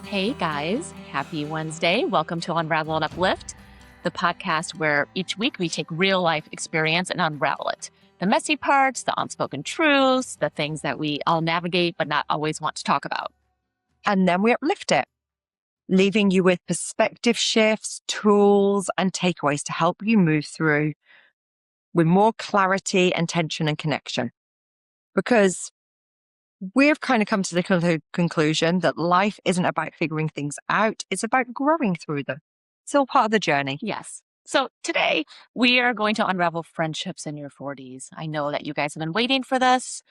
Hey guys, happy Wednesday. Welcome to Unravel Uplift, the podcast where each week we take real life experience and unravel it. The messy parts, the unspoken truths, the things that we all navigate but not always want to talk about. And then we uplift it, leaving you with perspective shifts, tools, and takeaways to help you move through with more clarity, intention, and connection. Because we've kind of come to the conclusion that life isn't about figuring things out. It's about growing through them. It's all part of the journey. Yes. So today we are going to unravel friendships in your 40s. I know that you guys have been waiting for this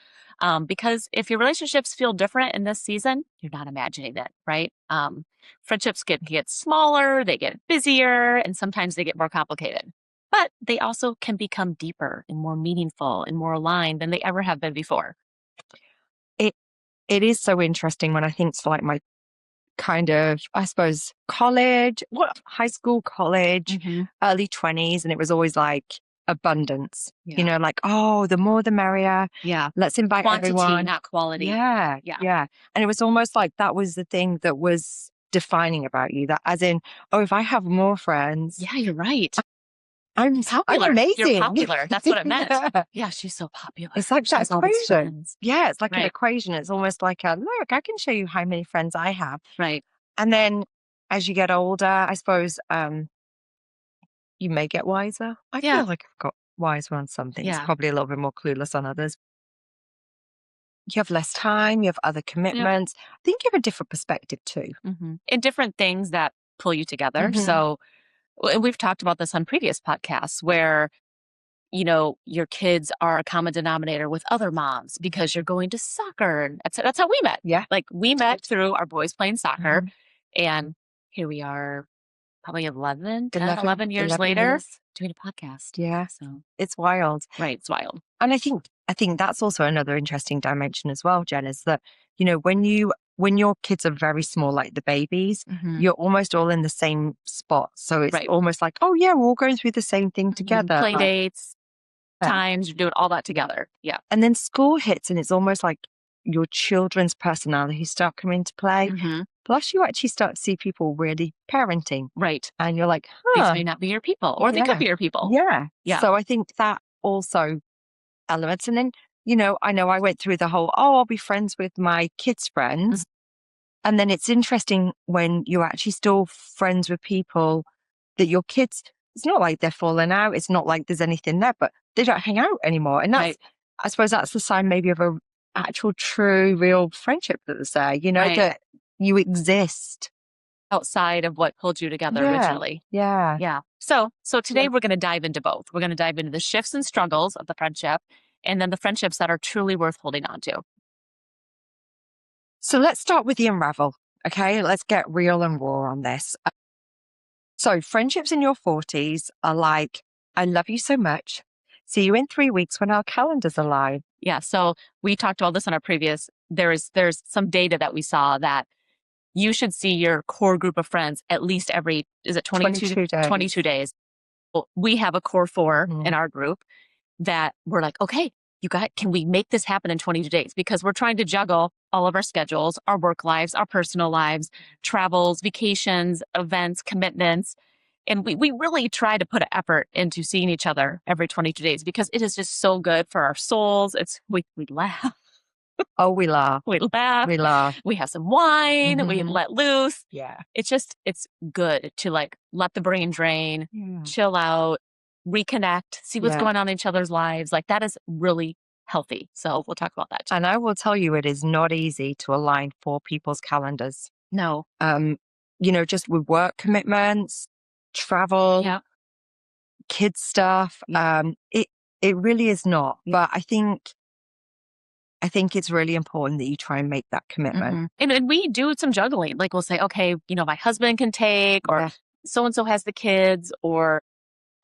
because if your relationships feel different in this season, you're not imagining it, right? Friendships get smaller, they get busier, and sometimes they get more complicated. But they also can become deeper and more meaningful and more aligned than they ever have been before. It is so interesting when I think it's like my kind of, I suppose, high school, college, early 20s. And it was always like abundance, like, oh, the more the merrier. Yeah. Let's invite Quantity, everyone. not quality. Yeah. And it was almost like that was the thing that was defining about you, that as in, oh, if I have more friends. Yeah, you're right. I'm amazing. You're popular. That's what it meant. Yeah, she's so popular. It's like that equation. Yeah, it's like an equation. It's almost like look, I can show you how many friends I have. Right. And then as you get older, I suppose you may get wiser. I feel like I've got wiser on some things, probably a little bit more clueless on others. You have less time, you have other commitments. I think you have a different perspective too. And different things that pull you together. So we've talked about this on previous podcasts where, your kids are a common denominator with other moms because you're going to soccer. And that's how we met. Yeah. Like we met through our boys playing soccer. And here we are probably 11 years later doing a podcast. Yeah. So it's wild. Right. It's wild. And I think that's also another interesting dimension as well, Jen, is that, when your kids are very small, like the babies, you're almost all in the same spot. So it's almost like, oh yeah, we're all going through the same thing together. Play dates, times, you're doing all that together. Yeah. And then school hits and it's almost like your children's personalities start coming into play. Plus you actually start to see people really parenting. Right. And you're like, these may not be your people, or they could be your people. Yeah. So I think that also elements. And then, I know I went through the whole, I'll be friends with my kids' friends. And then it's interesting when you're actually still friends with people that your kids, it's not like they're falling out. It's not like there's anything there, but they don't hang out anymore. And that's, I suppose that's the sign maybe of a actual, true, real friendship that is there, that you exist. Outside of what pulled you together originally. Yeah. So today we're going to dive into both. We're going to dive into the shifts and struggles of the friendship and then the friendships that are truly worth holding on to. So let's start with the unravel. Okay, let's get real and raw on this. So friendships in your 40s are like, I love you so much. See you in 3 weeks when our calendars align. Yeah. So we talked about this on our previous, there's some data that we saw that you should see your core group of friends at least every, is it 22 days? 22 days. Well, we have a core 4 in our group that we're like, okay, can we make this happen in 22 days? Because we're trying to juggle all of our schedules, our work lives, our personal lives, travels, vacations, events, commitments. And we really try to put an effort into seeing each other every 22 days because it is just so good for our souls. We laugh. Oh, we laugh. We laugh. We laugh. We have some wine. We let loose. Yeah. It's good to like let the brain drain, chill out, reconnect, see what's going on in each other's lives. Like that is really healthy. So we'll talk about that too. And I will tell you, it is not easy to align 4 people's calendars. No. Just with work commitments, travel, kids stuff. It really is not. But I think it's really important that you try and make that commitment. And we do some juggling. Like we'll say, okay, my husband can take, or so-and-so has the kids, or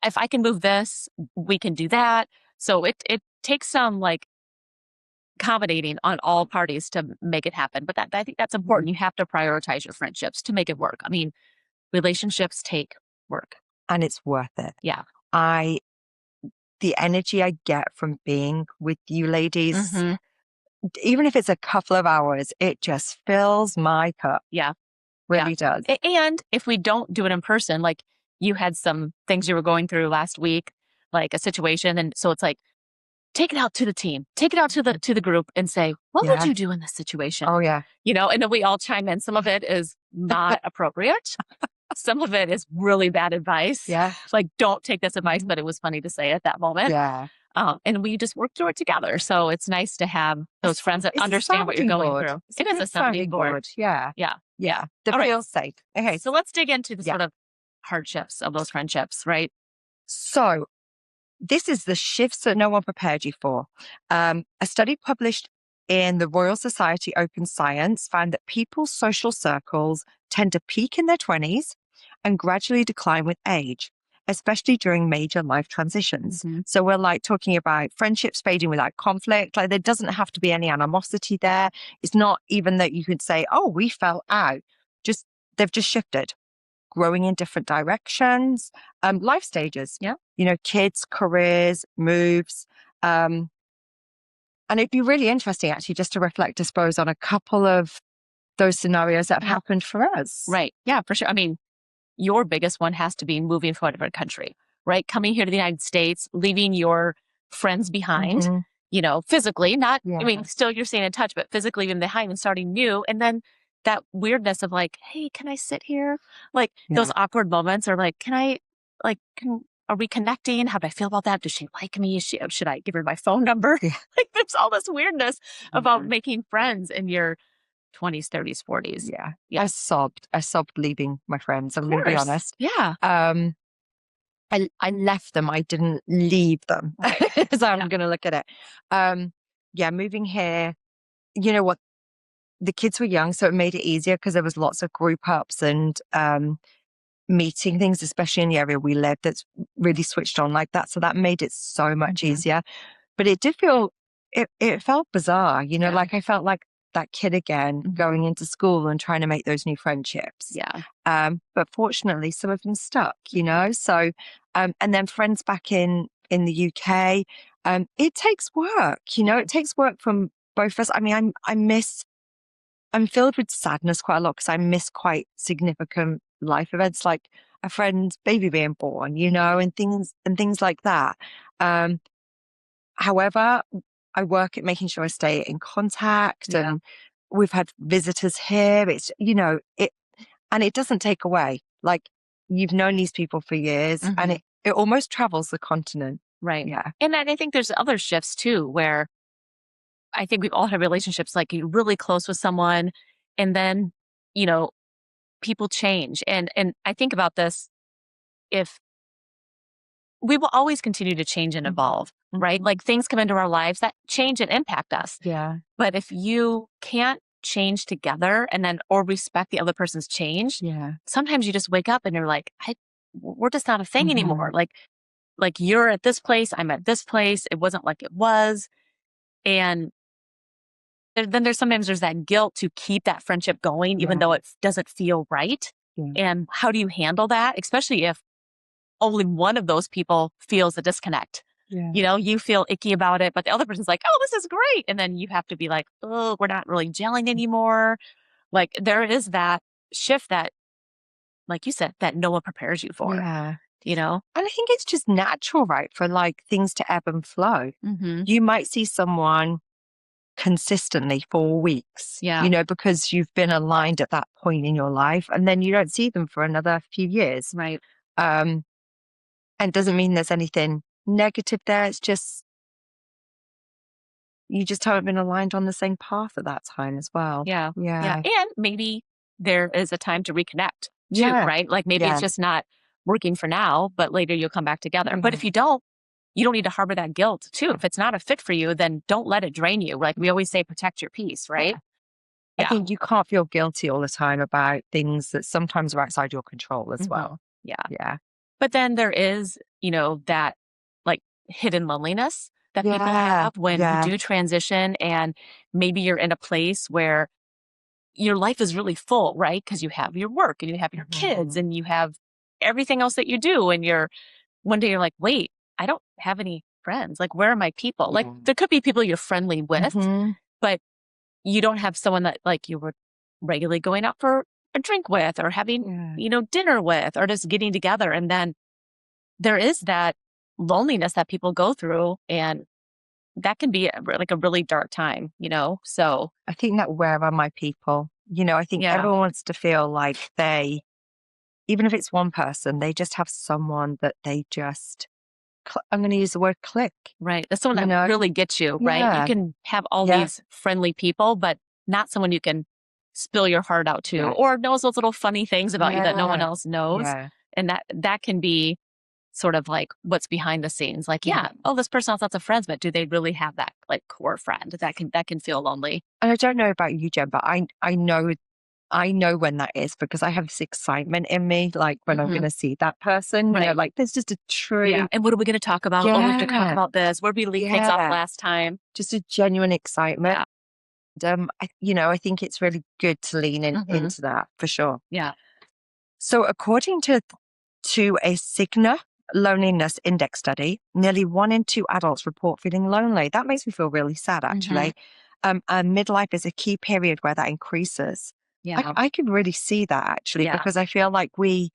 if I can move this, we can do that. So it takes some like accommodating on all parties to make it happen. But I think that's important. You have to prioritize your friendships to make it work. I mean, relationships take work. And it's worth it. Yeah. The energy I get from being with you ladies, even if it's a couple of hours, it just fills my cup. Yeah. Really does. And if we don't do it in person, like you had some things you were going through last week, like a situation. And so it's like, take it out to the team, take it out to the group and say, what would Yeah. you do in this situation? Oh, yeah. And then we all chime in. Some of it is not appropriate. Some of it is really bad advice. Yeah. Like, don't take this advice, but it was funny to say at that moment. Yeah. And we just work through it together. So it's nice to have those friends that It's a understand what you're sounding going board. through. It's It is a good sounding board. Yeah. Yeah. Yeah. That All right. feels safe. Okay. So let's dig into the Yeah. sort of hardships of those friendships, right? So this is the shifts that no one prepared you for. A study published in the Royal Society Open Science found that people's social circles tend to peak in their 20s and gradually decline with age, especially during major life transitions. Mhm. So we're like talking about friendships fading without conflict. Like there doesn't have to be any animosity there. It's not even that you could say, oh, we fell out. Just they've just shifted, growing in different directions, life stages. Yeah. Kids, careers, moves. And it'd be really interesting actually just to reflect, I suppose, on a couple of those scenarios that have happened for us. Right. Yeah, for sure. I mean, your biggest one has to be moving to a different country, right? Coming here to the United States, leaving your friends behind, physically, not, I mean, still you're staying in touch, but physically leaving behind and starting new. And then that weirdness of like, hey, can I sit here? Like those awkward moments are like, are we connecting? How do I feel about that? Does she like me? Should I give her my phone number? Yeah. Like there's all this weirdness about making friends in your 20s, 30s, 40s. Yeah. I sobbed leaving my friends. I'm going to be honest. Yeah. I left them. I didn't leave them. So I'm going to look at it. Moving here, you know what? The kids were young, so it made it easier because there was lots of group ups and meeting things, especially in the area we live, that's really switched on like that. So that made it so much easier. But it did feel, it felt bizarre, like I felt like that kid again going into school and trying to make those new friendships. Yeah. But fortunately, some of them stuck, So, and then friends back in the UK, it takes work, it takes work from both of us. I mean, I'm filled with sadness quite a lot because I miss quite significant life events like a friend's baby being born, and things like that. However, I work at making sure I stay in contact and we've had visitors here. It's, and it doesn't take away. Like you've known these people for years and it almost travels the continent. Right. Yeah. And I think there's other shifts too, where I think we've all had relationships like you're really close with someone and then, people change. And I think about this, if we will always continue to change and evolve, right? Like things come into our lives that change and impact us. Yeah. But if you can't change together and then, or respect the other person's change, sometimes you just wake up and you're like, we're just not a thing anymore. Like you're at this place, I'm at this place. It wasn't like it was. And then there's that guilt to keep that friendship going, even though it doesn't feel right. Yeah. And how do you handle that? Especially if only one of those people feels a disconnect. Yeah. You feel icky about it, but the other person's like, oh, this is great. And then you have to be like, oh, we're not really gelling anymore. Like there is that shift that, like you said, that no one prepares you for. Yeah. And I think it's just natural, right? For like things to ebb and flow. You might see someone consistently for weeks, because you've been aligned at that point in your life and then you don't see them for another few years. Right. And it doesn't mean there's anything negative there. It's just, you just haven't been aligned on the same path at that time as well. Yeah. Yeah. And maybe there is a time to reconnect too, right? Like maybe it's just not working for now, but later you'll come back together. But if you don't need to harbor that guilt too. If it's not a fit for you, then don't let it drain you. Like we always say, protect your peace, right? I think you can't feel guilty all the time about things that sometimes are outside your control as well. Yeah. But then there is, that like hidden loneliness that people have when you do transition and maybe you're in a place where your life is really full, right? Because you have your work and you have your kids and you have everything else that you do. And one day you're like, wait, I don't have any friends. Like, where are my people? Like, there could be people you're friendly with, but you don't have someone that like you were regularly going out for a drink with or having, dinner with or just getting together. And then there is that loneliness that people go through, and that can be like a really dark time, So I think that where are my people? I think yeah, everyone wants to feel like even if it's one person, they just have someone that they just, I'm going to use the word click. right. That's someone that really gets you, right? You Yeah. can have all Yeah. these friendly people, but not someone you can spill your heart out to, Yeah. or knows those little funny things about you that no one Yeah. else knows. Yeah. And that can be sort of like what's behind the scenes. Like, Yeah. oh, this person has lots of friends, but do they really have that like core friend that can feel lonely? And I don't know about you, Jen, but I know when that is because I have this excitement in me, like when I'm going to see that person, Right. like there's just a true, Yeah. And what are we going to talk about? Oh, we're going to talk yeah, about this. Where we leave things off yeah, last time. just a genuine excitement. Yeah. I think it's really good to lean into that for sure. Yeah. So according to a Cigna loneliness index study, nearly 1 in 2 adults report feeling lonely. That makes me feel really sad, actually. And midlife is a key period where that increases. Yeah. I could really see that actually, Yeah. because I feel like we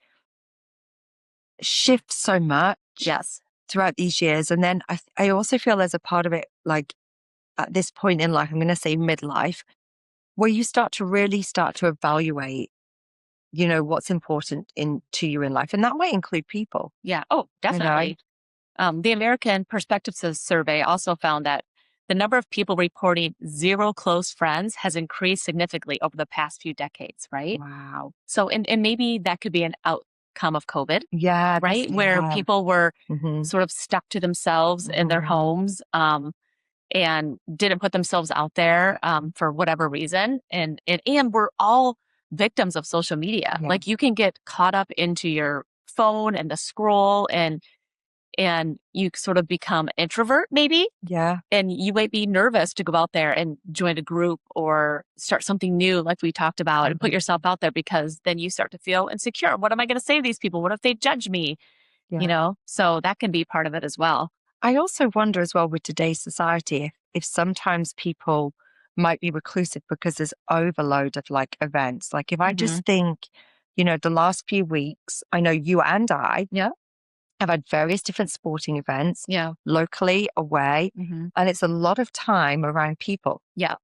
shift so much Yes. throughout these years. And then I also feel there's a part of it, like at this point in life, I'm going to say midlife, where you really start to evaluate, what's important to you in life. And that might include people, Yeah. Oh, you know? definitely. The American Perspectives Survey also found that the number of people reporting zero close friends has increased significantly over the past few decades, right? Wow. So, and maybe that could be an outcome of COVID, Yeah. right? Where people were Hmm. sort of stuck to themselves in their homes, and didn't put themselves out there for whatever reason. And we're all victims of social media. Yeah. Like you can get caught up into your phone and the scroll, and you sort of become introvert maybe, Yeah. and you might be nervous to go out there and join a group or start something new like we talked about and put yourself out there, because then you start to feel insecure. What am I going to say to these people? What if they judge me? Yeah. So that can be part of it as well. I also wonder as well with today's society if sometimes people might be reclusive because there's overload of like events. Like if I just think, the last few weeks, I know you and I Yeah. have had various different sporting events Yeah. locally, away, and it's a lot of time around people, Yeah.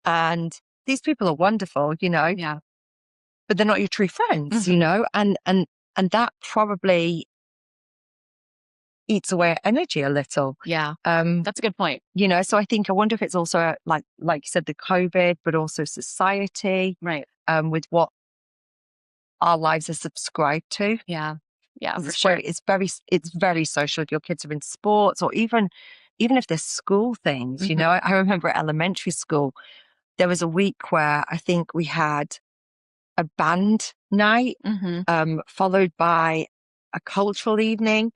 and these people are wonderful, Yeah. but they're not your true friends, and that probably eats away at energy a little. Yeah. Um, That's a good point. so I wonder if it's also like you said, the COVID, but also society, Right. with what our lives are subscribed to. Yeah. Yeah, 'Cause for sure. it's very social. Your kids are in sports, or even if they're school things. I remember at elementary school, there was a week where I think we had a band night, followed by a cultural evening,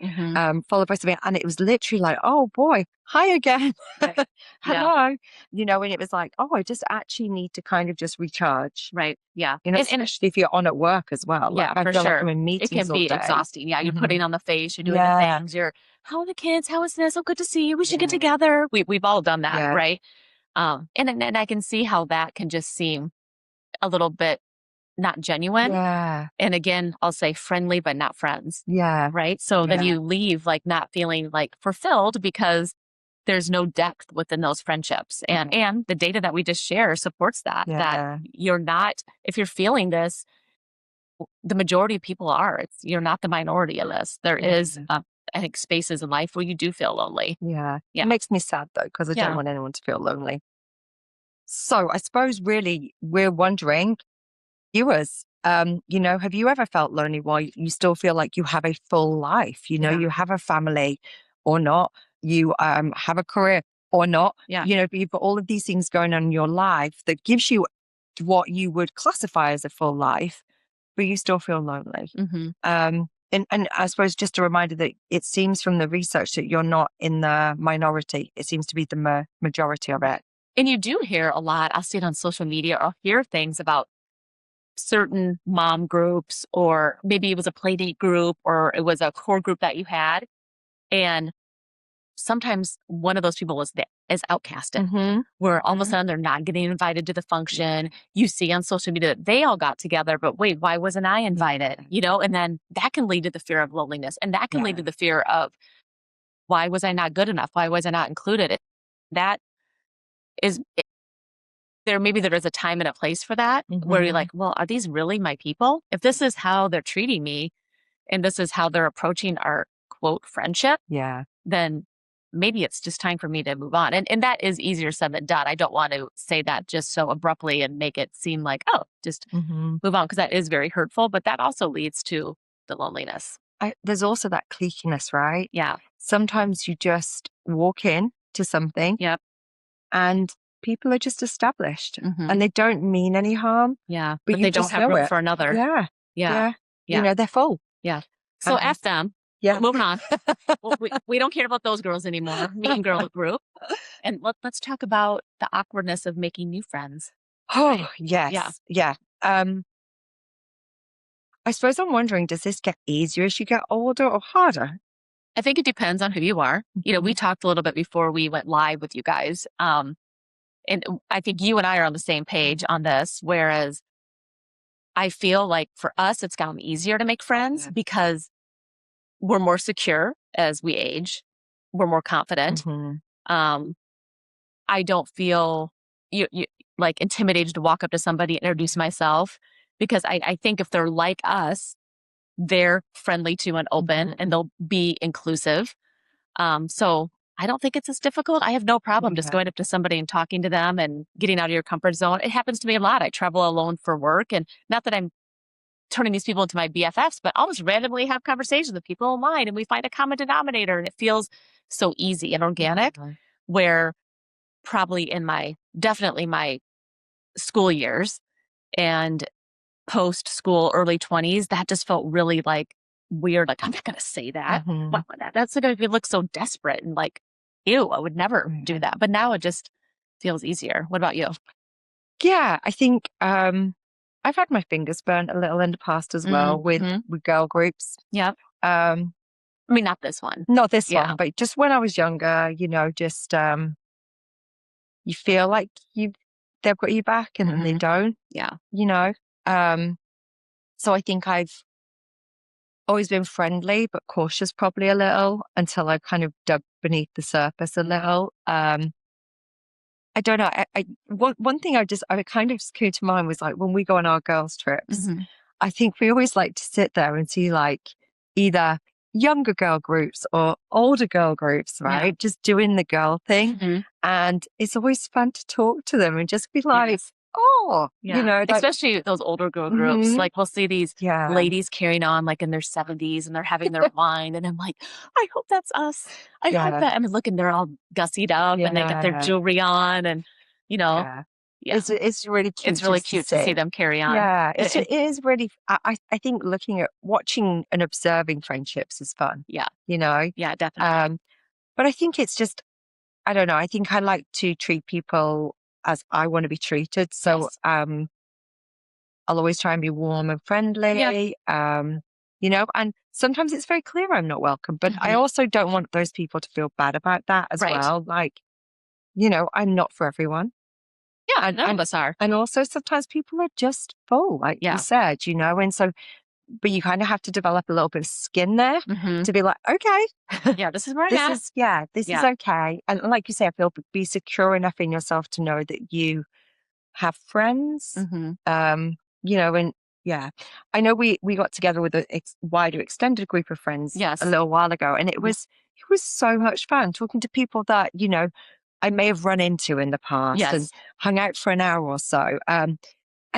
followed by something. And it was literally like, oh boy, hi again. Right. Yeah. Hello. And it was like, oh, I just actually need to kind of just recharge, Right. Yeah. And especially if you're on at work as well. Like yeah, I for feel like I'm sure. in It meetings can all be day. exhausting. Yeah. You're Mhm. putting on the face, you're doing the Yeah. things, how are the kids? How is this? Oh, good to see you. We should get Yeah. together. We've all done that. Yeah. Right. And I can see how that can just seem a little bit not genuine. Yeah. And again, I'll say friendly, but not friends. Yeah. Right. So then Yeah. you leave like not feeling like fulfilled because there's no depth within those friendships. And the data that we just share supports that Yeah. you're not, if you're feeling this, the majority of people are. You're not the minority of this. There is, I think, spaces in life where you do feel lonely. Yeah. Yeah. It makes me sad though, because I don't Yeah. want anyone to feel lonely. So I suppose really we're wondering, viewers, have you ever felt lonely while you still feel like you have a full life? Yeah. You have a family or not, you have a career or not, Yeah. but you've got all of these things going on in your life that gives you what you would classify as a full life, but you still feel lonely. And I suppose just a reminder that it seems from the research that you're not in the minority. It seems to be the majority of it. And you do hear a lot. I'll see it on social media or hear things about certain mom groups, or maybe it was a play date group or it was a core group that you had. And sometimes one of those people is outcasted, Mm-hmm. where all of a sudden they're not getting invited to the function. You see on social media that they all got together, but wait, why wasn't I invited? You know, and then that can lead to the fear of loneliness, and that can lead to the fear of, why was I not good enough? Why was I not included? That is, maybe there is a time and a place for that, where you're like, well, are these really my people? If this is how they're treating me and this is how they're approaching our quote friendship, then maybe it's just time for me to move on. And that is easier said than done. I don't want to say that just so abruptly and make it seem like, oh, just move on, because that is very hurtful, but that also leads to the loneliness. There's also that cliqueiness, right? Yeah. Sometimes you just walk in to something and people are just established and they don't mean any harm. Yeah. But But you they don't just have know room it. for another. Yeah. Yeah. You know, they're full. Yeah. So F them. Yeah. Moving on. we don't care about those girls anymore. Mean girl group. And let's talk about the awkwardness of making new friends. Oh, yes. Yeah. I suppose I'm wondering, does this get easier as you get older or harder? I think it depends on who you are. You know, we talked a little bit before we went live with you guys. And I think you and I are on the same page on this, whereas I feel like for us, it's gotten easier to make friends because we're more secure as we age. We're more confident. I don't feel you like intimidated to walk up to somebody and introduce myself, because I think if they're like us, they're friendly to and open and they'll be inclusive. So I don't think it's as difficult. I have no problem just going up to somebody and talking to them and getting out of your comfort zone. It happens to me a lot. I travel alone for work, and not that I'm turning these people into my BFFs, but I'll just randomly have conversations with people online and we find a common denominator, and it feels so easy and organic, where probably definitely my school years and post school early 20s, that just felt really like weird. Like, I'm not going to say that. That's going to look so desperate and like, ew, I would never do that. But now it just feels easier. What about you? Yeah, I think I've had my fingers burnt a little in the past as well with girl groups. Yeah. I mean, not this one. Not this one, but just when I was younger, you know, just you feel like they've got you back and then they don't. Yeah. You know. So I think I've always been friendly but cautious probably a little until I kind of dug beneath the surface a little. I don't know. One thing I kind of came to mind was like when we go on our girls' trips, I think we always like to sit there and see like either younger girl groups or older girl groups, right? Just doing the girl thing. And it's always fun to talk to them and just be like, oh, you know, like, especially those older girl groups. Like we'll see these ladies carrying on like in their 70s and they're having their wine. And I'm like, I hope that's us. I hope that. I mean, look, and they're all gussied up and they got their jewelry on and, you know, it's really cute. It's really cute to see them carry on. Yeah, it is really, I think watching and observing friendships is fun. Yeah. You know? Yeah, definitely. But I think it's just, I don't know. I think I like to treat people as I want to be treated. So I'll always try and be warm and friendly. You know, and sometimes it's very clear I'm not welcome, but I also don't want those people to feel bad about that as well. Like, you know, I'm not for everyone. Yeah, none of us are. And also sometimes people are just full, like you said, you know, and so, but you kind of have to develop a little bit of skin there to be like, okay. Yeah, this is where I'm at. This is okay. And like you say, I feel be secure enough in yourself to know that you have friends, you know, and I know we got together with a wider extended group of friends a little while ago, and it was so much fun talking to people that, you know, I may have run into in the past and hung out for an hour or so. And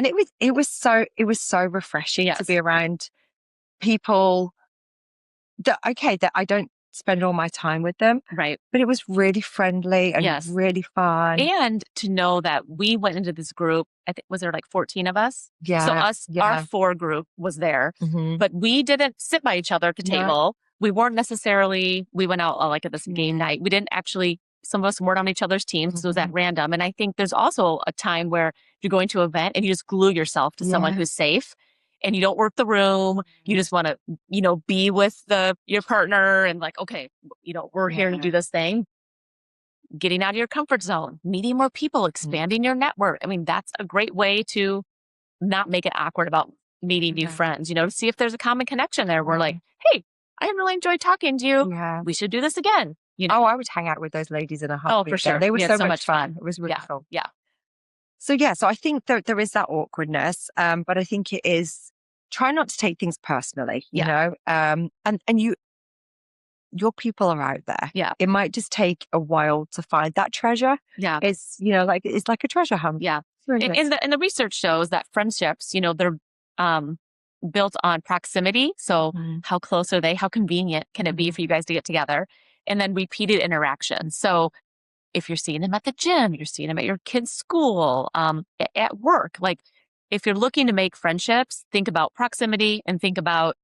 it was so refreshing to be around people that I don't spend all my time with them. Right. But it was really friendly and really fun. And to know that we went into this group, I think, was there like 14 of us? Yeah. So our 4 group was there, but we didn't sit by each other at the table. We weren't necessarily, we went out like at this game night. We didn't actually, some of us weren't on each other's teams. So it was at random. And I think there's also a time where you're going to an event and you just glue yourself to someone who's safe. and you don't work the room. You just want to, be with your partner and like, okay, we're here to do this thing. Getting out of your comfort zone, meeting more people, expanding your network. I mean, that's a great way to not make it awkward about meeting new friends, to see if there's a common connection there. We're like, hey, I really enjoyed talking to you. Yeah. We should do this again. Oh, I would hang out with those ladies in a heartbeat. Oh, for sure. They were We had so much fun. It was really fun. Yeah. So I think that there is that awkwardness, but I think it is try not to take things personally, and your people are out there. Yeah. It might just take a while to find that treasure. Yeah. It's, it's like a treasure hunt. Yeah. Really nice. And the research shows that friendships, they're built on proximity. So how close are they? How convenient can it be for you guys to get together? And then repeated interaction. So if you're seeing them at the gym, you're seeing them at your kid's school, at work, like if you're looking to make friendships, think about proximity and think about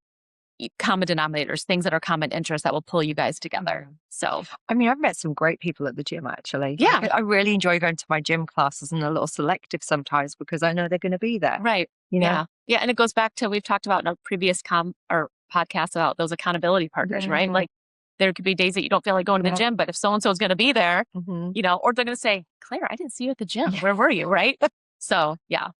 common denominators, things that are common interests that will pull you guys together. So, I mean, I've met some great people at the gym, actually. Yeah. I really enjoy going to my gym classes and a little selective sometimes because I know they're going to be there. Right. Yeah. Yeah. And it goes back to, we've talked about in a previous podcast about those accountability partners, right? Like there could be days that you don't feel like going to the gym, but if so-and-so is going to be there, or they're going to say, Claire, I didn't see you at the gym. Where were you? Right. So, yeah.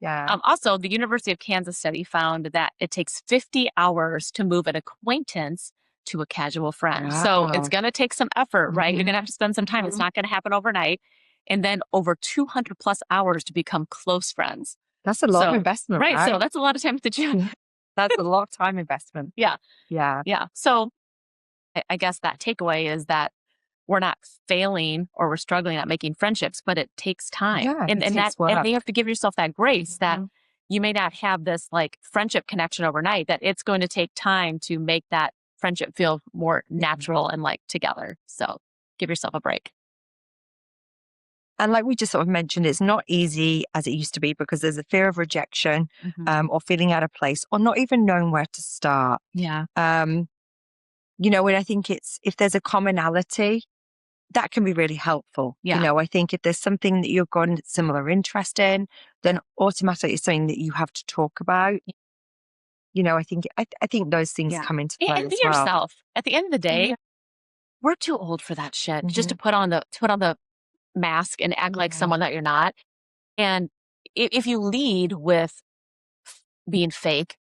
Also, the University of Kansas study found that it takes 50 hours to move an acquaintance to a casual friend. Wow. So it's going to take some effort, right? You're going to have to spend some time. It's not going to happen overnight. And then over 200 plus hours to become close friends. That's a lot of investment, right? So that's a lot of time at the gym. That's a lot of time investment. Yeah. Yeah. Yeah. So I guess that takeaway is that we're not failing or we're struggling at making friendships, but it takes time. Yeah, and you have to give yourself that grace that you may not have this like friendship connection overnight, that it's going to take time to make that friendship feel more natural and like together. So give yourself a break. And like we just sort of mentioned, it's not easy as it used to be because there's a fear of rejection or feeling out of place or not even knowing where to start. Yeah. And I think if there's a commonality, that can be really helpful. Yeah. I think if there's something that you've got a similar interest in, then automatically it's something that you have to talk about. I think those things come into play and as be well. yourself. At the end of the day, we're too old for that shit. Just to put on the mask and act like someone that you're not. And if you lead with being fake,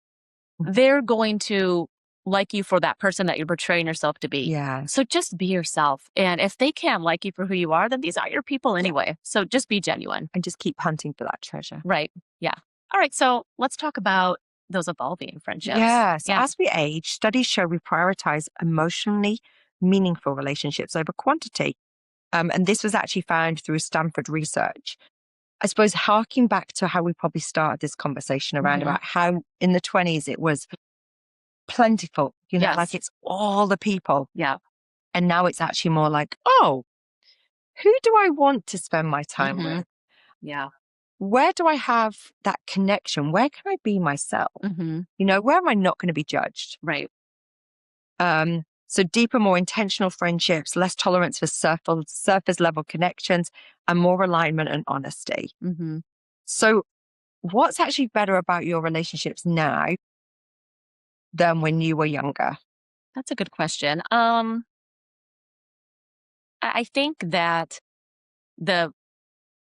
they're going to like you for that person that you're portraying yourself to be. Yeah. So just be yourself. And if they can't like you for who you are, then these aren't your people anyway. So just be genuine. And just keep hunting for that treasure. Right. Yeah. All right. So let's talk about those evolving friendships. Yeah. So as we age, studies show we prioritize emotionally meaningful relationships over quantity. And this was actually found through Stanford research. I suppose harking back to how we probably started this conversation around about how in the 20s it was plentiful, like it's all the people. Yeah. And now it's actually more like, oh, who do I want to spend my time with? Yeah. Where do I have that connection? Where can I be myself? Where am I not going to be judged? Right. So deeper, more intentional friendships, less tolerance for surface level connections, and more alignment and honesty. So what's actually better about your relationships now than when you were younger? That's a good question. I think that the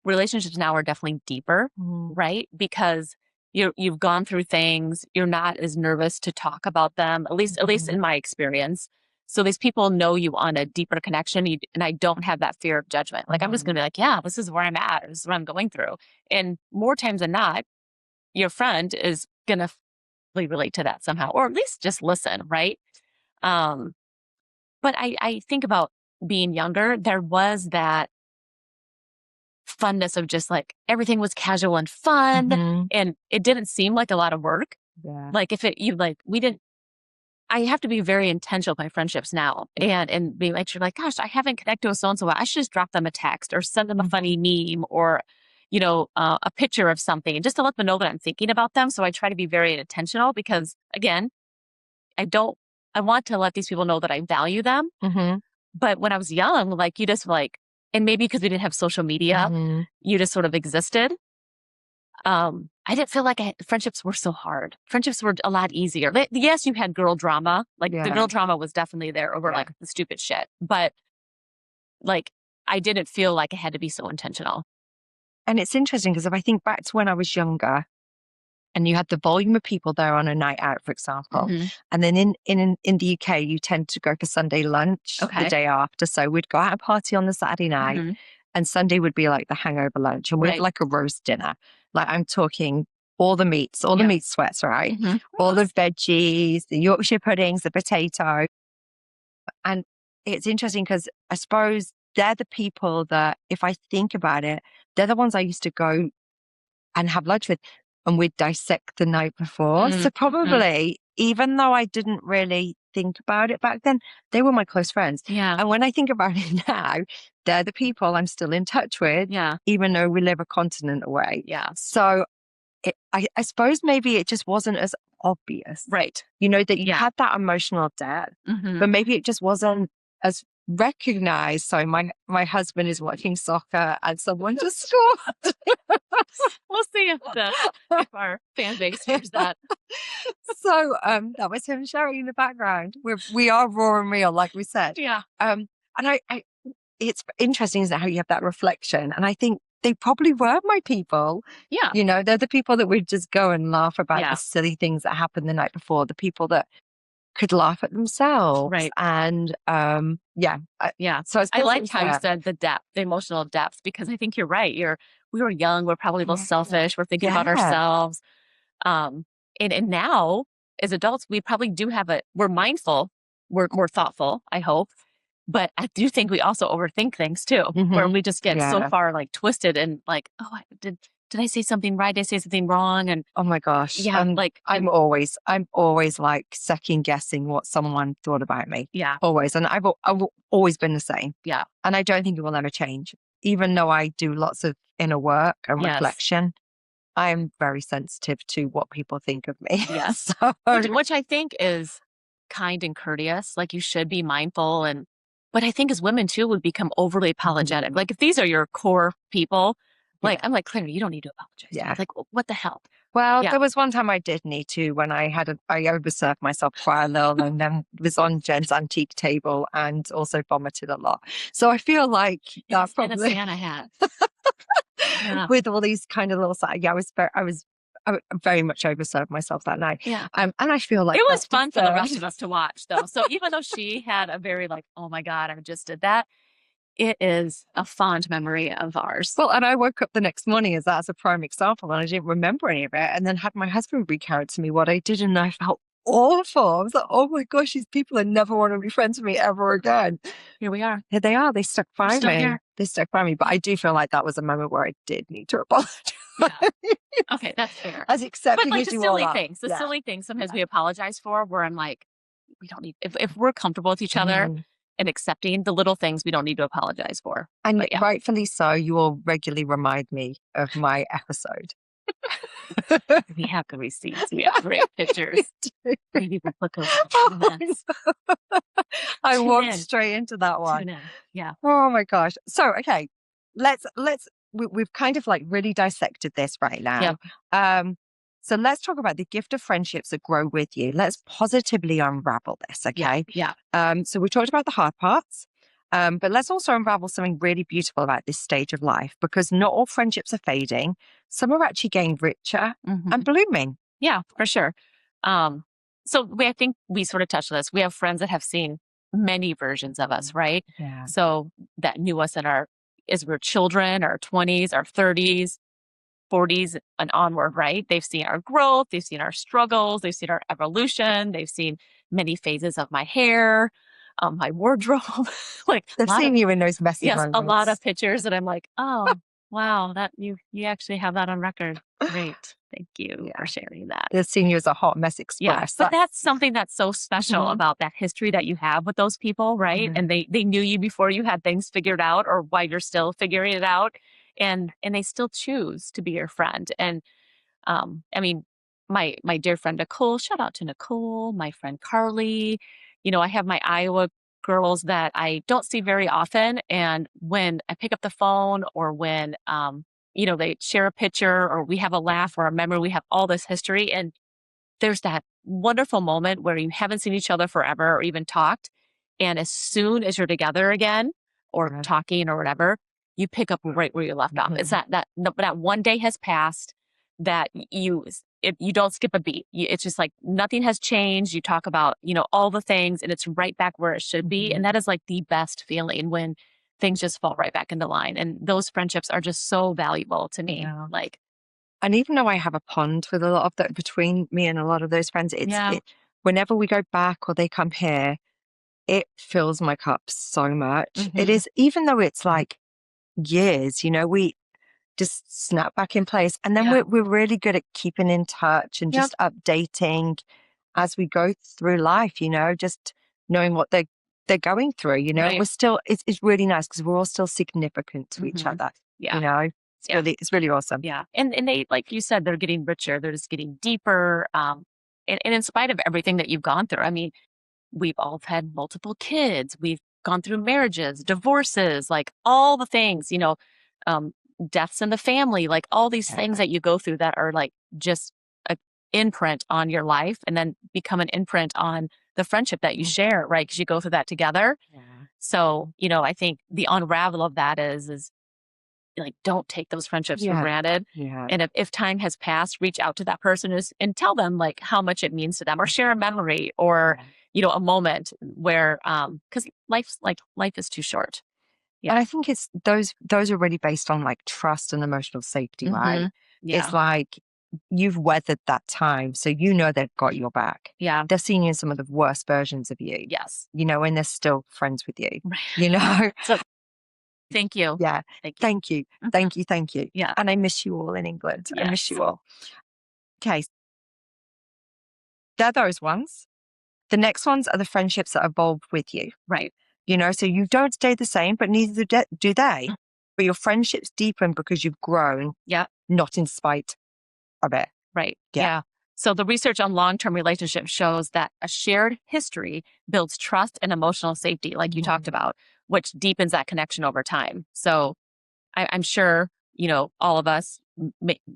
relationships now are definitely deeper, right? Because you've gone through things, you're not as nervous to talk about them, at least in my experience. So these people know you on a deeper connection, and I don't have that fear of judgment. Like I'm just going to be like, yeah, this is where I'm at, or this is what I'm going through. And more times than not, your friend is going to relate to that somehow, or at least just listen, right? But I think about being younger, there was that funness of just like everything was casual and fun, and it didn't seem like a lot of work. Like if I have to be very intentional with my friendships now and be like, you're like, gosh, I haven't connected with so-and-so. I should just drop them a text or send them a funny meme or, a picture of something just to let them know that I'm thinking about them. So I try to be very intentional because again, I want to let these people know that I value them. But when I was young, like you just like, and maybe because we didn't have social media, you just sort of existed. I didn't feel like friendships were so hard. Friendships were a lot easier. Yes, you had girl drama. Like the girl drama was definitely there over like the stupid shit. But like I didn't feel like it had to be so intentional. And it's interesting because if I think back to when I was younger and you had the volume of people there on a night out, for example, and then in the UK, you tend to go for Sunday lunch the day after. So we'd go out and party on the Saturday night and Sunday would be like the hangover lunch and we have like a roast dinner. Like I'm talking all the meats, all the meat sweats, right? All the veggies, the Yorkshire puddings, the potato. And it's interesting because I suppose they're the people that, if I think about it, they're the ones I used to go and have lunch with and we'd dissect the night before. So probably, even though I didn't really think about it back then, they were my close friends. Yeah. And when I think about it now, they're the people I'm still in touch with, even though we live a continent away. Yeah. So I suppose maybe it just wasn't as obvious. Right. You know, that you had that emotional depth, but maybe it just wasn't as recognized. So my husband is watching soccer and someone just scored. We'll see if our fan base hears that. So that was him sharing in the background. We are raw and real, like we said. Yeah. And I it's interesting, isn't it, how you have that reflection? And I think they probably were my people. Yeah. You know, they're the people that would just go and laugh about the silly things that happened the night before, the people that could laugh at themselves. Right. And yeah. So I like how you said the depth, the emotional depth, because I think you're right. We were young. We're probably a little selfish. We're thinking about ourselves. And now as adults, we probably do we're mindful. We're more thoughtful, I hope. But I do think we also overthink things too, where we just get so far like twisted and like, oh, did I say something right? Did I say something wrong? And oh my gosh. Yeah. I'm always like second guessing what someone thought about me. Yeah. Always. And I've always been the same. Yeah. And I don't think it will ever change. Even though I do lots of inner work and reflection, I'm very sensitive to what people think of me. Yes. Which I think is kind and courteous. Like you should be mindful but I think as women too, we become overly apologetic. Like if these are your core people, like I'm like, Claire, you don't need to apologize. Yeah. Like, what the hell? Well, there was one time I did need to when I overserved myself quite a little and then was on Jen's antique table and also vomited a lot. So I feel like that probably in a Santa hat. With all these kind of little I was very much overserved myself that night. Yeah. And I feel like it was fun for the rest of us to watch though. So even though she had a very like, oh my God, I just did that. It is a fond memory of ours. Well, and I woke up the next morning as a prime example and I didn't remember any of it. And then had my husband recount to me what I did and I felt awful. I was like, oh my gosh, these people are never want to be friends with me ever again. Here we are. Here they are. They stuck by me. Here. They stuck by me. But I do feel like that was a moment where I did need to apologize. Yeah. Okay, that's fair. As accepting but like as the you silly are. things, silly things sometimes we apologize for where I'm like, we don't need, if we're comfortable with each other and accepting the little things, we don't need to apologize for. And rightfully so, you will regularly remind me of my episode. We have the receipts. We have great pictures. Maybe we'll look over I walked straight into that one. Tune in. Yeah. Oh my gosh. So, okay, we've kind of like really dissected this right now. Yep. So let's talk about the gift of friendships that grow with you. Let's positively unravel this. Okay. Yeah. So we talked about the hard parts. But let's also unravel something really beautiful about this stage of life, because not all friendships are fading. Some are actually getting richer and blooming. Yeah, for sure. So I think we sort of touched on this. We have friends that have seen many versions of us, right? Yeah. So that knew us as we're children, our 20s, our 30s, 40s and onward, right? They've seen our growth. They've seen our struggles. They've seen our evolution. They've seen many phases of my hair. My wardrobe, like they've seen you in those messy moments. A lot of pictures that I'm like, oh, wow, that you actually have that on record. Great. Thank you for sharing that. They've seen you as a hot mess express. Yeah, but that's something that's so special about that history that you have with those people, right? And they knew you before you had things figured out or while you're still figuring it out. And they still choose to be your friend. And I mean, my dear friend Nicole, shout out to Nicole, my friend Carly. I have my Iowa girls that I don't see very often. And when I pick up the phone or when they share a picture or we have a laugh or a memory. We have all this history. And there's that wonderful moment where you haven't seen each other forever or even talked. And as soon as you're together again or talking or whatever, you pick up right where you left off. It's that one day has passed that you don't skip a beat. It's just like nothing has changed. You talk about, all the things and it's right back where it should be. And that is like the best feeling when things just fall right back into line. And those friendships are just so valuable to me. Yeah. Like, And even though I have a bond with a lot of that between me and a lot of those friends, whenever we go back or they come here, it fills my cup so much. It is, even though it's like years, we just snap back in place. And then we're really good at keeping in touch and just updating as we go through life, just knowing what they're going through, Right. We're still, it's really nice because we're all still significant to each other. Yeah. It's really awesome. Yeah. And they, like you said, they're getting richer. They're just getting deeper. And in spite of everything that you've gone through, I mean, we've all had multiple kids. We've gone through marriages, divorces, like all the things, deaths in the family, like all these things that you go through that are like just an imprint on your life and then become an imprint on the friendship that you share, right? Because you go through that together. So, I think the unravel of that is like, don't take those friendships for granted. And if time has passed, reach out to that person and tell them like how much it means to them or share a memory or, a moment where, cause life is too short. And I think it's those are really based on like trust and emotional safety, right? It's like you've weathered that time. So they've got your back. Yeah. They've seen you in some of the worst versions of you. Yes. And they're still friends with you. So thank you. Yeah. Thank you. Thank you. Thank you. Yeah. And I miss you all in England. Yes. I miss you all. Okay. They're those ones. The next ones are the friendships that evolve with you. Right. So you don't stay the same, but neither do they. But your friendships deepen because you've grown. Yeah. Not in spite of it. Right. Yeah. So the research on long-term relationships shows that a shared history builds trust and emotional safety, like you talked about, which deepens that connection over time. So I'm sure, all of us,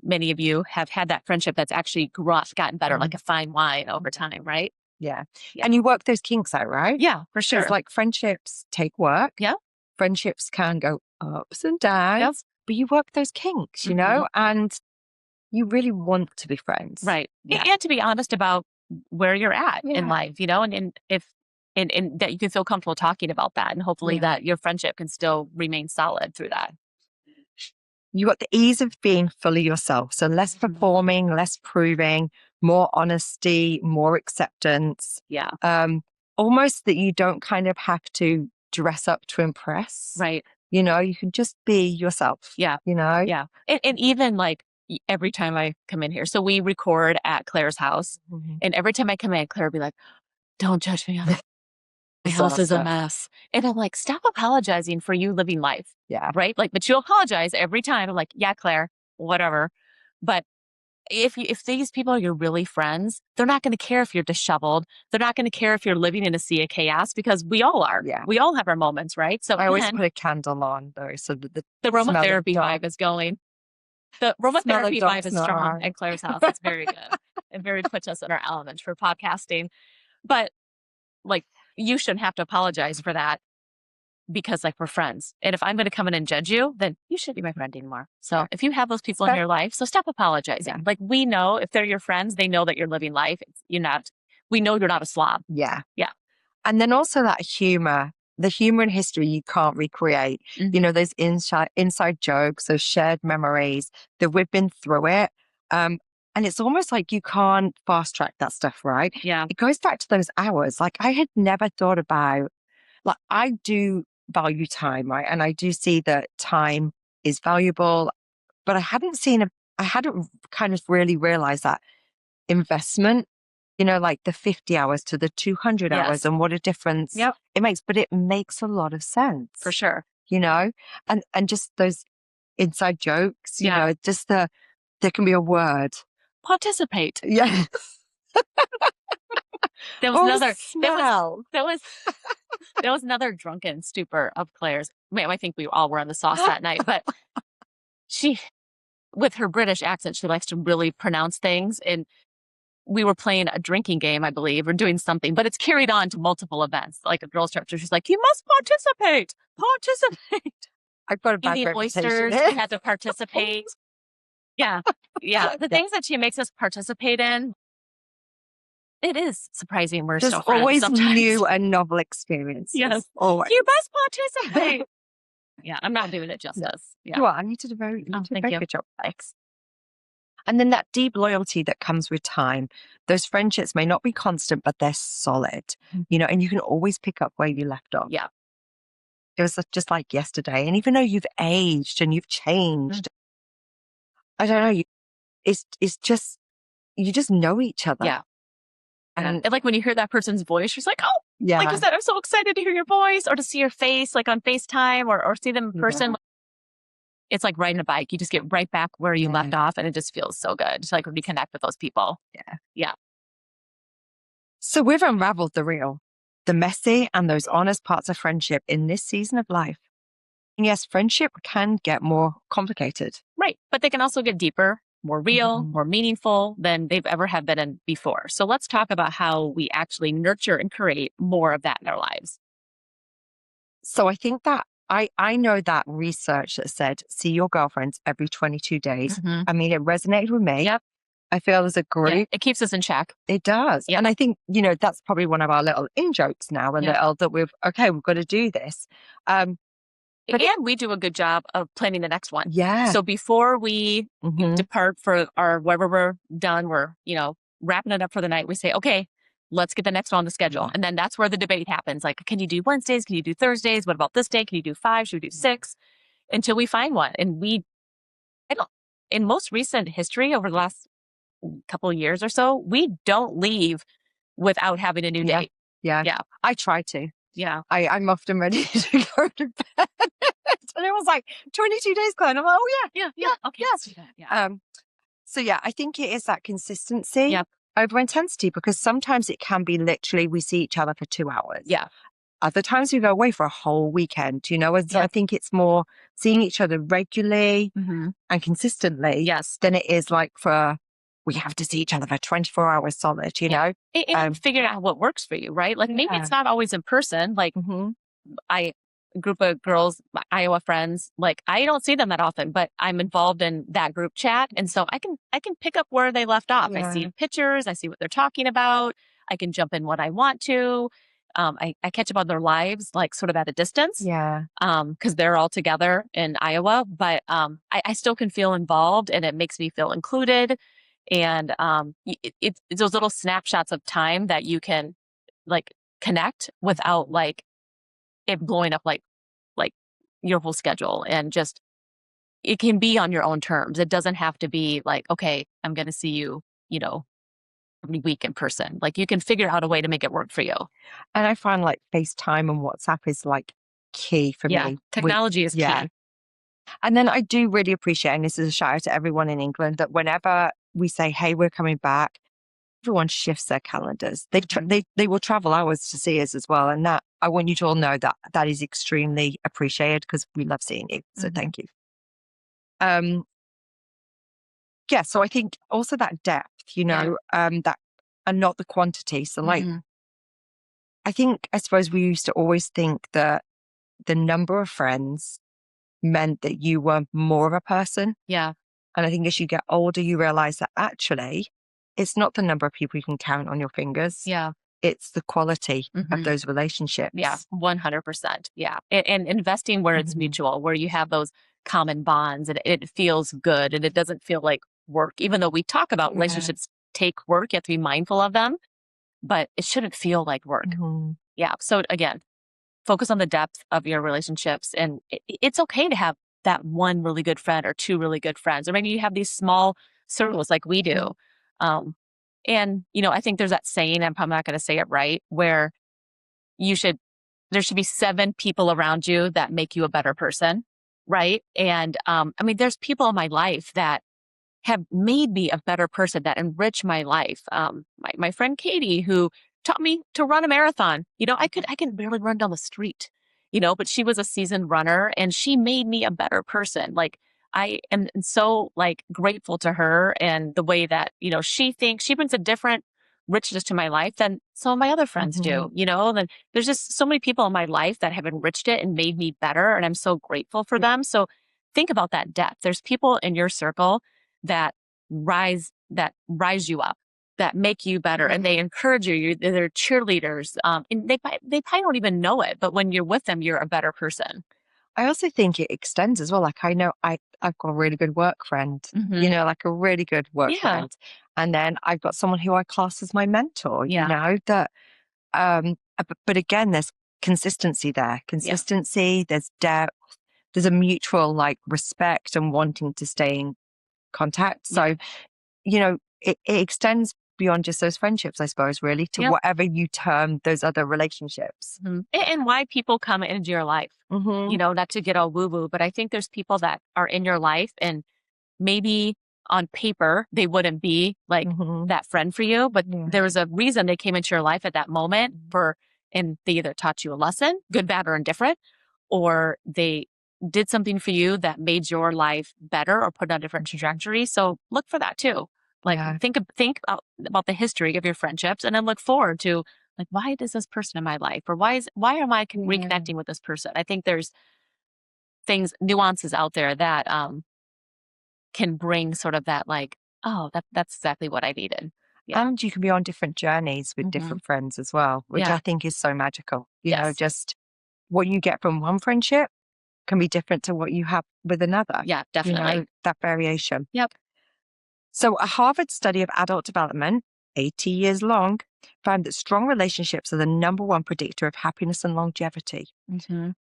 many of you have had that friendship that's actually gotten better, like a fine wine over time, right? Yeah. And you work those kinks out, right? Yeah, for sure. Because like friendships take work. Yeah. Friendships can go ups and downs, but you work those kinks, and you really want to be friends. Right. And to be honest about where you're at in life, and if and that you can feel comfortable talking about that and hopefully that your friendship can still remain solid through that. You got the ease of being fully yourself. So less performing, less proving, more honesty, more acceptance. Yeah. Almost that you don't kind of have to dress up to impress. Right. You can just be yourself. Yeah. Yeah. And even like every time I come in here, so we record at Claire's house. And every time I come in, Claire will be like, don't judge me on it. My house is a mess. And I'm like, stop apologizing for you living life. Yeah. Right. Like, but you apologize every time. I'm like, yeah, Claire, whatever. But if these people are your really friends, they're not going to care if you're disheveled. They're not going to care if you're living in a sea of chaos because we all are. Yeah. We all have our moments, right? So I always put a candle on though. So the aromatherapy vibe is going. The aromatherapy vibe is strong at Claire's house. It's very good. It very puts us in our element for podcasting. But like, you shouldn't have to apologize for that because like we're friends. And if I'm going to come in and judge you, then you shouldn't be my friend anymore. So if you have those people in your life, so stop apologizing. Yeah. Like we know if they're your friends, they know that you're living life. We know you're not a slob. Yeah. Yeah. And then also that humor, the humor and history you can't recreate. Those inside jokes, those shared memories that we've been through it. And it's almost like you can't fast track that stuff, right? Yeah. It goes back to those hours. Like I had never thought about, like I do value time, right? And I do see that time is valuable, but I hadn't kind of really realized that investment, like the 50 hours to the 200 hours and what a difference it makes. But it makes a lot of sense. For sure. And just those inside jokes, just there can be a word. Participate. Yeah. There was another drunken stupor of Claire's. I think we all were on the sauce that night, but with her British accent, she likes to really pronounce things. And we were playing a drinking game, I believe, or doing something, but it's carried on to multiple events. Like a girls' trip, so she's like, "You must participate, participate." I've got a bad Eating reputation. oysters, we had to participate. Yeah, yeah. The Yeah. things that she makes us participate in, it is surprising we're There's still friends always sometimes. new and novel experiences. Yes. Always. You must participate. Yeah, I'm not doing it justice. Yeah. Well, and you did a very, Thank you. good job. Thanks. And then that deep loyalty that comes with time, those friendships may not be constant, but they're solid, and you can always pick up where you left off. Yeah. It was just like yesterday. And even though you've aged and you've changed, I don't know, it's just, you just know each other. Yeah. And like when you hear that person's voice, she's like, "Oh, Yeah. like I said, I'm so excited to hear your voice or to see your face, like on FaceTime or see them in person." It's like riding a bike. You just get right back where you left off, and it just feels so good to like reconnect with those people. Yeah. Yeah. So we've unraveled the real, the messy, and those honest parts of friendship in this season of life. And yes, friendship can get more complicated. Right. But they can also get deeper, more real, more meaningful than they've ever have been in before. So let's talk about how we actually nurture and create more of that in our lives. So I think that I know that research that said, see your girlfriends every 22 days. I mean, it resonated with me. Yep. I feel as a group. Yeah, it keeps us in check. It does. Yep. And I think, that's probably one of our little in-jokes now, that we've got to do this. But we do a good job of planning the next one. Yeah. So before we depart for our, wherever we're done, we're, wrapping it up for the night. We say, okay, let's get the next one on the schedule. And then that's where the debate happens. Like, can you do Wednesdays? Can you do Thursdays? What about this day? Can you do 5? Should we do 6? Until we find one. And in most recent history over the last couple of years or so, we don't leave without having a new date. Yeah. I try to. Yeah. I'm often ready to go to bed. And it was like 22 days, Glenn. I'm like, oh yeah. Okay. Yeah. So yeah, I think it is that consistency over intensity, because sometimes it can be literally we see each other for 2 hours. Yeah. Other times we go away for a whole weekend, and so I think it's more seeing each other regularly and consistently than it is like we have to see each other for 24 hours solid, And figuring out what works for you, right? Like maybe it's not always in person. Like a group of girls, my Iowa friends, like I don't see them that often, but I'm involved in that group chat. And so I can pick up where they left off. I see pictures, I see what they're talking about. I can jump in what I want to. I catch up on their lives, like sort of at a distance. Yeah. Because they're all together in Iowa, but I still can feel involved, and it makes me feel included. And it's those little snapshots of time that you can like connect without like it blowing up like your whole schedule, and just it can be on your own terms. It doesn't have to be like, okay, I'm going to see you, every week in person. Like you can figure out a way to make it work for you. And I find like FaceTime and WhatsApp is like key for me. Technology is key. And then I do really appreciate, and this is a shout out to everyone in England, that whenever we say, hey, we're coming back, everyone shifts their calendars. They will travel hours to see us as well. And that, I want you to all know that is extremely appreciated, because we love seeing you. So thank you. So I think also that depth, that, and not the quantity. So like, I suppose we used to always think that the number of friends meant that you were more of a person. Yeah. And I think as you get older, you realize that actually it's not the number of people you can count on your fingers. Yeah. It's the quality of those relationships. Yeah. 100%. Yeah. And investing where it's mutual, where you have those common bonds and it feels good and it doesn't feel like work. Even though we talk about relationships take work, you have to be mindful of them, but it shouldn't feel like work. Yeah. So again, focus on the depth of your relationships, and it's okay to have that one really good friend or 2 really good friends, or maybe you have these small circles like we do. And I think there's that saying, I'm probably not going to say it right, where there should be 7 people around you that make you a better person. Right. And, there's people in my life that have made me a better person, that enrich my life. My friend Katie, who taught me to run a marathon. I can barely run down the street, but she was a seasoned runner and she made me a better person. Like I am so like grateful to her and the way that, she thinks she brings a different richness to my life than some of my other friends do, and there's just so many people in my life that have enriched it and made me better. And I'm so grateful for them. So think about that depth. There's people in your circle that rise you up, that make you better, and they encourage you. They're cheerleaders. And they probably don't even know it, but when you're with them, you're a better person. I also think it extends as well. Like I know I've got a really good work friend, like a really good work Yeah. friend. And then I've got someone who I class as my mentor, Yeah. that but again, there's consistency there. Yeah. Consistency, there's depth, there's a mutual like respect and wanting to stay in contact. Yeah. So, it extends beyond just those friendships, I suppose, really, to Yeah. whatever you term those other relationships. And why people come into your life, not to get all woo woo, but I think there's people that are in your life and maybe on paper they wouldn't be like that friend for you, but there was a reason they came into your life at that moment and they either taught you a lesson, good, bad, or indifferent, or they did something for you that made your life better or put on a different trajectory. So look for that too. Like Yeah. think about the history of your friendships and then look forward to like, why is this person in my life? Or why am I reconnecting with this person? I think there's nuances out there that can bring sort of that like, oh, that's exactly what I needed. Yeah. And you can be on different journeys with different friends as well, which I think is so magical. Yes. Just what you get from one friendship can be different to what you have with another. Yeah, definitely. That variation. Yep. So a Harvard study of adult development, 80 years long, found that strong relationships are the number one predictor of happiness and longevity.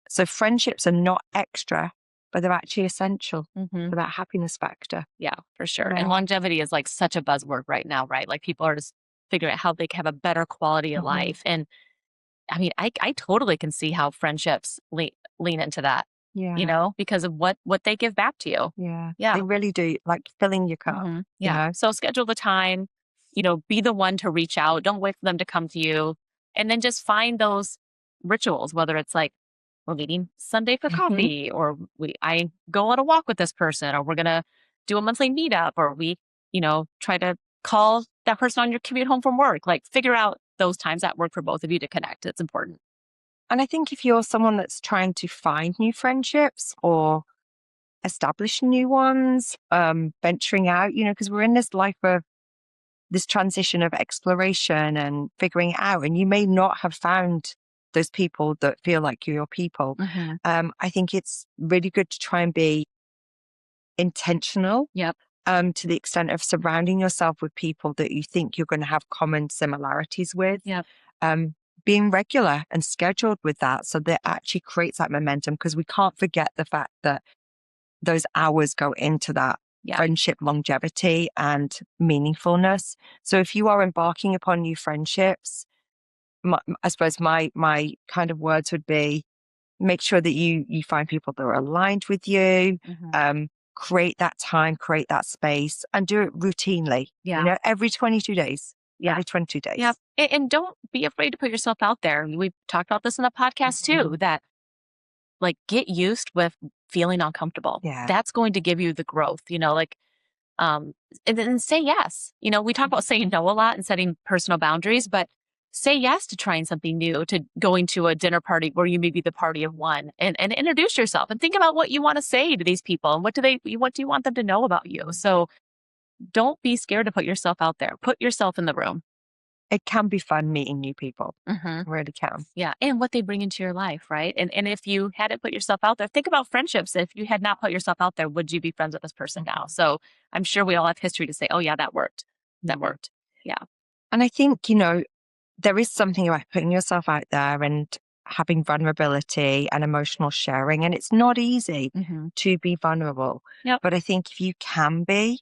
So friendships are not extra, but they're actually essential for that happiness factor. Yeah, for sure. Yeah. And longevity is like such a buzzword right now, right? Like people are just figuring out how they can have a better quality of life. And I mean, I totally can see how friendships lean into that, Yeah. because of what they give back to you. Yeah. Yeah. They really do, like filling your cup. Yeah. So schedule the time, be the one to reach out. Don't wait for them to come to you. And then just find those rituals, whether it's like we're meeting Sunday for coffee, or I go on a walk with this person, or we're gonna do a monthly meetup, or we, try to call that person on your commute home from work. Like figure out those times that work for both of you to connect. It's important. And I think if you're someone that's trying to find new friendships or establish new ones, venturing out, because we're in this life of this transition of exploration and figuring it out, and you may not have found those people that feel like you're your people. I think it's really good to try and be intentional. Yep. To the extent of surrounding yourself with people that you think you're going to have common similarities with. Yep. Being regular and scheduled with that, so that actually creates that momentum, because we can't forget the fact that those hours go into that friendship longevity and meaningfulness. So if you are embarking upon new friendships, I suppose my kind of words would be, make sure that you find people that are aligned with you, create that time, create that space, and do it routinely. Yeah. Every 22 days. Yeah. Every 22 days. Yeah. And don't be afraid to put yourself out there. We've talked about this in the podcast too, that like get used with feeling uncomfortable. Yeah. That's going to give you the growth, and then say yes. We talk about saying no a lot and setting personal boundaries, but say yes to trying something new, to going to a dinner party where you may be the party of one, and introduce yourself and think about what you want to say to these people and what do you want them to know about you. So don't be scared to put yourself out there. Put yourself in the room. It can be fun meeting new people. It really can. Yeah. And what they bring into your life, right? And if you hadn't put yourself out there, think about friendships. If you had not put yourself out there, would you be friends with this person now? So I'm sure we all have history to say, oh yeah, that worked. That worked. Yeah. And I think, there is something about putting yourself out there and having vulnerability and emotional sharing. And it's not easy to be vulnerable. Yep. But I think if you can be,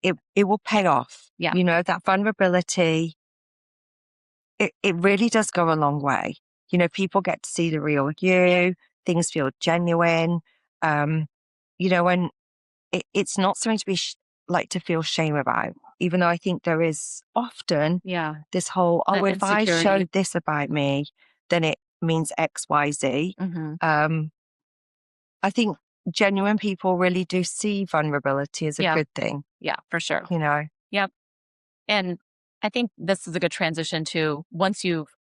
it will pay off. Yeah. That vulnerability, it really does go a long way. People get to see the real you, things feel genuine, and it's not something to be to feel shame about, even though I think there is often this whole, That if I insecurity. showed this about me, then it means X, Y, Z. I think genuine people really do see vulnerability as a Yeah. good thing, Yeah, for sure. you know? Yep. And I think this is a good transition to once you've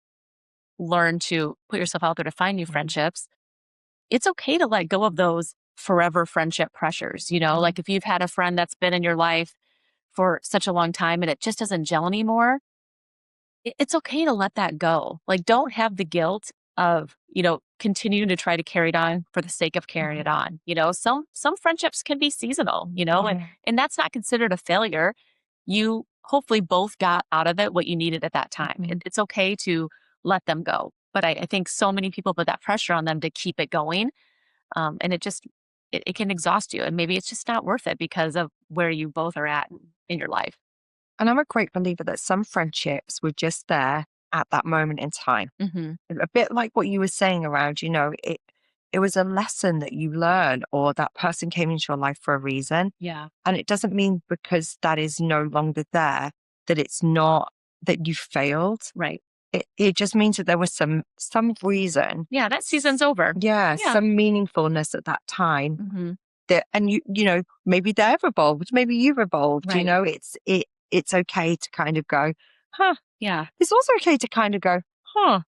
learned to put yourself out there to find new Mhm. friendships, it's okay to let go of those forever friendship pressures. Mhm. Like if you've had a friend that's been in your life for such a long time and it just doesn't gel anymore, it's okay to let that go. Like, don't have the guilt of, continuing to try to carry it on for the sake of carrying it Mhm. on. Some friendships can be seasonal, and Mhm. and that's not considered a failure. You hopefully both got out of it what you needed at that time. Mhm. It's okay to let them go. But I think so many people put that pressure on them to keep it going. And it can exhaust you. And maybe it's just not worth it because of where you both are at in your life. And I'm a great believer that some friendships were just there at that moment in time. Hmm. A bit like what you were saying around, it was a lesson that you learn or that person came into your life for a reason. Yeah. And it doesn't mean because that is no longer there that it's not that you failed. Right. It just means that there was some reason. Yeah. That season's over. Yeah, Yeah. some meaningfulness at that time Hmm. that, and maybe they've evolved, maybe you've evolved, Right. it's okay to kind of go, huh. Yeah. It's also okay to kind of go, huh,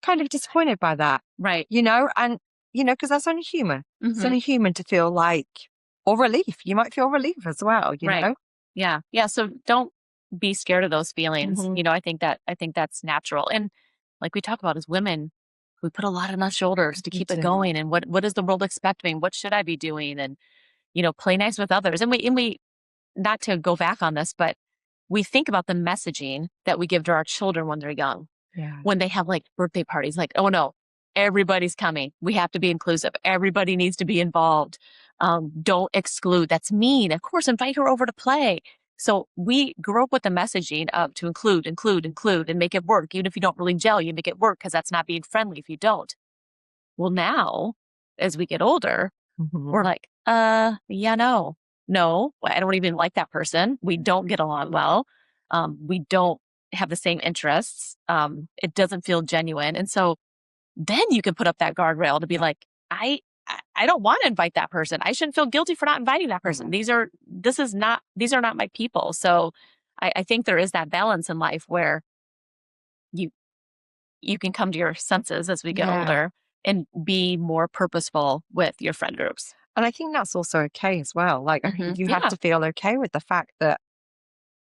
kind of disappointed by that, Right. and, because that's only human. It's Hmm. only human to feel like, or relief. You might feel relief as well, Right. Yeah. Yeah. So don't be scared of those feelings. Hmm. I think that's natural. And like we talk about as women, we put a lot on our shoulders to We keep it do. going. And what does the world expect me? What should I be doing? And, play nice with others. And we not to go back on this, but we think about the messaging that we give to our children when they're young, Yeah. when they have like birthday parties, like, oh no, everybody's coming. We have to be inclusive. Everybody needs to be involved. Don't exclude. That's mean. Of course, invite her over to play. So we grew up with the messaging of to include, include, include, and make it work. Even if you don't really gel, you make it work because that's not being friendly if you don't. Well, now, as we get older, we're Hmm. like, yeah, no, I don't even like that person. We don't get along well. We don't have the same interests. It doesn't feel genuine. And so then you can put up that guardrail to be Yeah. like, I don't want to invite that person. I shouldn't feel guilty for not inviting that person. These are not my people. So I think there is that balance in life where you you can come to your senses as we get Yeah. older and be more purposeful with your friend groups. And I think that's also okay as well. Like, you have Yeah. to feel okay with the fact that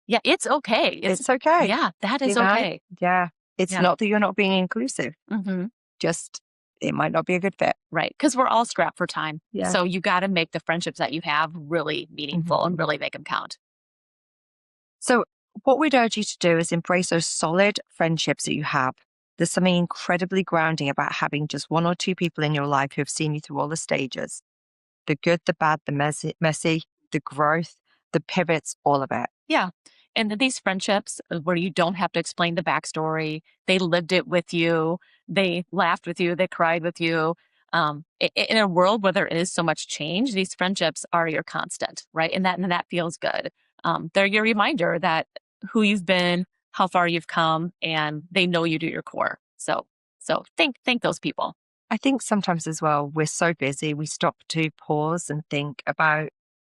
Yeah, it's okay. it's okay. Yeah, that You is know? okay. Yeah. It's Yeah. not that you're not being inclusive, Hmm. just it might not be a good fit. Right. Because we're all strapped for time. Yeah. So you got to make the friendships that you have really meaningful Mhm. and really make them count. So, what we'd urge you to do is embrace those solid friendships that you have. There's something incredibly grounding about having just one or two people in your life who have seen you through all the stages, the good, the bad, the messy, the growth, the pivots, all of it. Yeah. And these friendships where you don't have to explain the backstory, they lived it with you, they laughed with you, they cried with you. In a world where there is so much change, these friendships are your constant, right? And that feels good. They're your reminder that who you've been, how far you've come, and they know you to your core. So thank those people. I think sometimes as well, we're so busy, we stop to pause and think about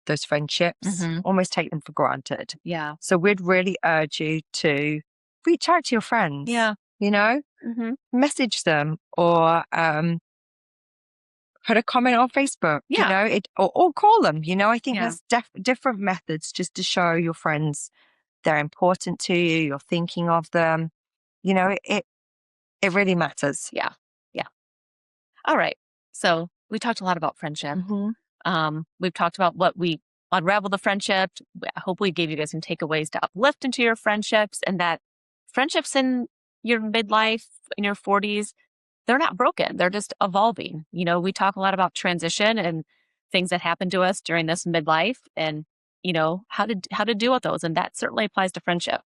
those friendships, Hmm. almost take them for granted. Yeah. So, we'd really urge you to reach out to your friends, Yeah. Hmm. message them or put a comment on Facebook, Yeah. or call them. I think Yeah. there's different methods just to show your friends they're important to you, you're thinking of them. It really matters. Yeah. Yeah. All right. So we talked a lot about friendship. Hmm. We've talked about what we unravel the friendship. I hope we gave you guys some takeaways to uplift into your friendships and that friendships in your midlife, in your 40s, they're not broken. They're just evolving. We talk a lot about transition and things that happen to us during this midlife and, how to deal with those. And that certainly applies to friendship.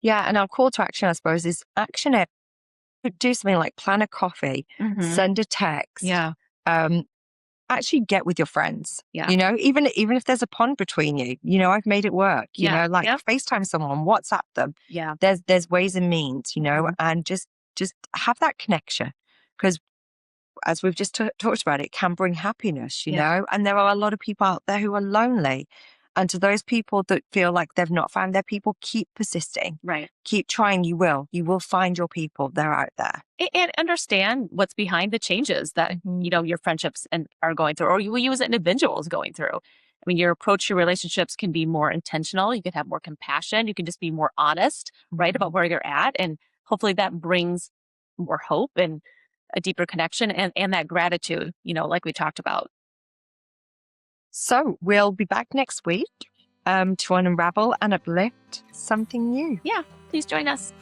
Yeah. And our call to action, I suppose, is action it. Do something like plan a coffee, Hmm. send a text, Yeah. um, actually get with your friends. Yeah. Even if there's a pond between you, I've made it work. Yeah. Like Yep. FaceTime someone, WhatsApp them. Yeah. There's ways and means, Mhm. and just have that connection because as we've just talked about, it can bring happiness, you know, and there are a lot of people out there who are lonely. And to those people that feel like they've not found their people, keep persisting. Right. Keep trying. You will find your people. They're out there. And understand what's behind the changes that, you know, your friendships are going through, or you as an individual is going through. I mean, your approach to relationships can be more intentional. You can have more compassion. You can just be more honest, right, about where you're at. And hopefully that brings more hope and a deeper connection and that gratitude, you know, like we talked about. So we'll be back next week to unravel and uplift something new. Yeah, please join us.